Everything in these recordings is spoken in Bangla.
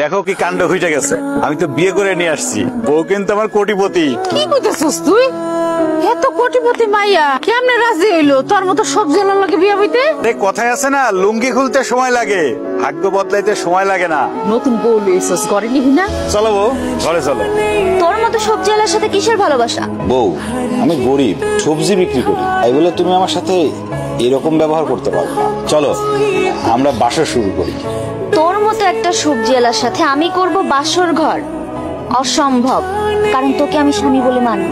দেখো কি কাণ্ড হইতে গেছে, আমি তো বিয়ে করে নিয়ে আসছি, বউ কিন্তু আমার কোটিপতি। কি কইতেছস তুই? এত কোটিপতি মাইয়া কেমনে রাজি হইলো তোর মতো সবজি আলার লগে বিয়ে হইতে? কথায় আছে না, লুঙ্গি খুলতে সময় লাগে, ভাগ্য বদলাইতে সময় লাগে না। নতুন বউ লইছস, ঘরে নিবি না? চলো বউ, ঘরে চলো। তোর মতো সবজি আলার সাথে কিসের ভালোবাসা? বউ, আমি গরিব, সবজি বিক্রি করি, তাই বলে তুমি আমার সাথে এরকম ব্যবহার করতে পারবে না। চলো আমরা বাসা শুরু করি। তোর মতো একটা সবজি আলার সাথে আমি করব বাসর ঘর? অসম্ভব, কারণ তোকে আমি স্বামী বলে মানি।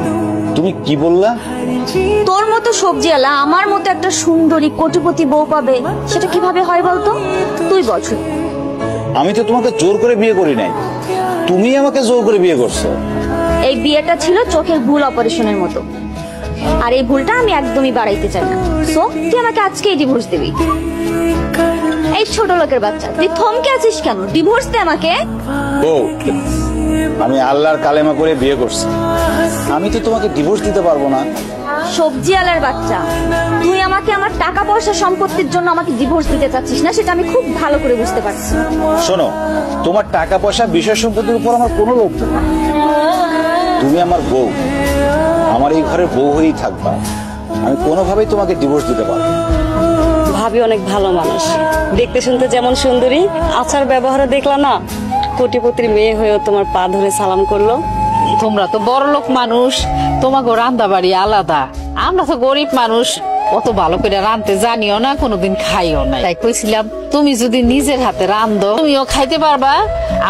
তুমি কি বললা? তোর মতো সবজি আলা আমার মতো একটা সুন্দরী কোটিপতি বউ পাবে, সেটা কিভাবে হয় বলতো? তুই বল। আমি তো তোমাকে জোর করে বিয়ে করি নাই, তুমি আমাকে জোর করে বিয়ে করছো। এই বিয়েটা ছিল চোখের ভুল অপারেশনের মতো, আর এই ভুলটা আমি একদমই বাড়াইতে চাই না। সো তুই আমাকে আজকেই ডিভোর্স দিবি। এই ছোট লোকের বাচ্চা, তুই থমকে আছিস কেন? ডিভোর্স দে আমাকে। বউ, আমি আল্লাহর কালেমা করে বিয়ে করছি, আমি তো তোমাকে ডিভোর্স দিতে পারবো না। সবজি আলার বাচ্চা, তুই আমাকে আমার টাকা পয়সা সম্পত্তির জন্য আমাকে ডিভোর্স দিতে চাচ্ছিস না, সেটা আমি খুব ভালো করে বুঝতে পারছি। শোনো, তোমার টাকা পয়সা বিষয় সম্পত্তির উপর আমার কোনো লোভ নেই। তুমি আমার বউ, আমার এই ঘরের বউ হয়েই থাকবা, আমি কোনোভাবেই তোমাকে ডিভোর্স দিতে পারবো না। ভাবি অনেক ভালো মানুষ, দেখতে শুনতে যেমন সুন্দরী, আচার ব্যবহারে দেখলা না কোটিপতির মেয়ে হয়েও তোমার পা ধরে সালাম করলো। তোমরা তো বড় লোক মানুষ, তোমাকে রান্না বাড়ি আলাদা, আমরা তো গরিব মানুষ, অত ভালো করে রাঁধতে জানিও না, কোনোদিন খাইও না। তাই কইছিলাম তুমি যদি নিজের হাতে রাঁধো তুমিও খাইতে পারবা,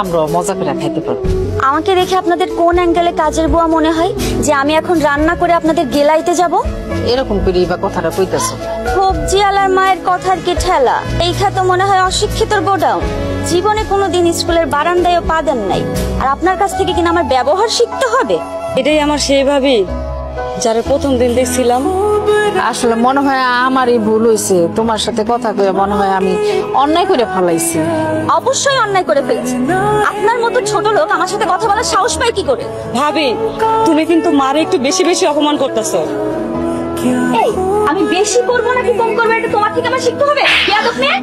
আমরাও মজা করে খাইতে পারবো। আমাকে দেখে আপনাদের কোন অ্যাঙ্গেলে কাজের বুয়া মনে হয় যে আমি এখন রান্না করে আপনাদের গেলাইতে যাব? এরকম করেই বা কথাটা কইতেছো? সবজি আলার মায়ের কথার কি ঠেলা? এই খাতে মনে হয় অশিক্ষিতর গোডাউন। জীবনে কোনোদিন স্কুলের বারান্দায়ও পা দেন নাই, আর আপনার কাছ থেকে কিনা আমার ব্যবহার শিখতে হবে? এটাই আমার সেই ভাবি যারা প্রথম দিন দেখছিলাম। আসলে মনে হয় আমারই ভুল হয়েছে, তোমার সাথে কথা কয়ে মনে হয় আমি অন্যায় করে ফেলাইছি। অবশ্যই অন্যায় করে ফেলেছি। আপনার মতো ছোট লোক আমার সাথে কথা বলার সাহস পায় কি করে? ভাবি, তুমি কিন্তু মারে একটু বেশি বেশি অপমান করতেছো। এই, আমি বেশি করবো নাকি কম করবো এটা তোমার থেকে আমার শিখতে হবে। বেয়াদব মেয়ে।